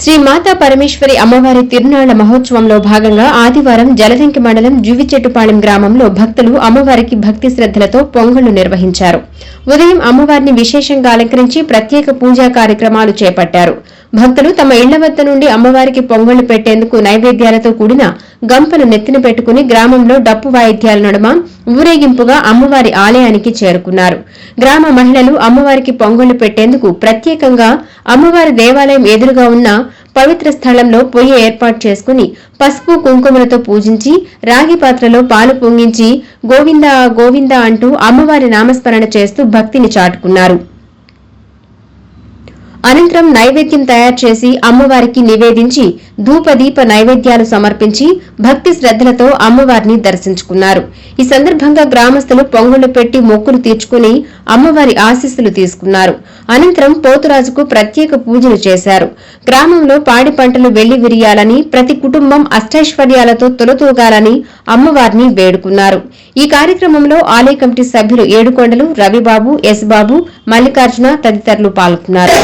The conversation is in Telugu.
శ్రీ మాతా పరమేశ్వరి అమ్మవారి తిరునాళ్ల మహోత్సవంలో భాగంగా ఆదివారం జలదంకి మండలం జువిచెట్టుపాళెం గ్రామంలో భక్తులు అమ్మవారికి భక్తి శ్రద్దలతో పొంగళ్లు నిర్వహించారు. ఉదయం అమ్మవారిని విశేషంగా అలంకరించి ప్రత్యేక పూజా కార్యక్రమాలు చేపట్టారు. భక్తులు తమ ఇళ్ల వద్ద నుండి అమ్మవారికి పొంగళ్లు పెట్టేందుకు నైవేద్యాలతో కూడిన గంపను నెత్తిన పెట్టుకుని గ్రామంలో డప్పు వాయిద్యాల నడుమ ఊరేగింపుగా అమ్మవారి ఆలయానికి చేరుకున్నారు. గ్రామ మహిళలు అమ్మవారికి పొంగళ్లు పెట్టేందుకు ప్రత్యేకంగా అమ్మవారి దేవాలయం ఎదురుగా ఉన్న పవిత్ర స్థలంలో పొయ్యి ఏర్పాటు చేసుకుని పసుపు కుంకుమలతో పూజించి రాగి పాత్రలో పాలు పొంగించి గోవిందా గోవిందా అంటూ అమ్మవారి నామస్మరణ చేస్తూ భక్తిని చాటుకున్నారు. అనంతరం నైవేద్యం తయారు చేసి అమ్మవారికి నివేదించి ధూపదీప నైవేద్యాలు సమర్పించి భక్తి శ్రద్దలతో అమ్మవారిని దర్శించుకున్నారు. ఈ సందర్భంగా గ్రామస్తులు పొంగళ్లు పెట్టి మొక్కులు తీర్చుకుని అమ్మవారి ఆశీస్సులు తీసుకున్నారు. అనంతరం పోతురాజుకు ప్రత్యేక పూజలు చేశారు. గ్రామంలో పాడి పంటలు వెళ్లి విరియాలని, ప్రతి కుటుంబం అష్టైశ్వర్యాలతో తొలతూగాలని అమ్మవారిని వేడుకున్నారు. ఈ కార్యక్రమంలో ఆలయ కమిటీ సభ్యులు ఏడుకొండలు, రవిబాబు, ఎస్ బాబు, మల్లికార్జున తదితరులు పాల్గొన్నారు.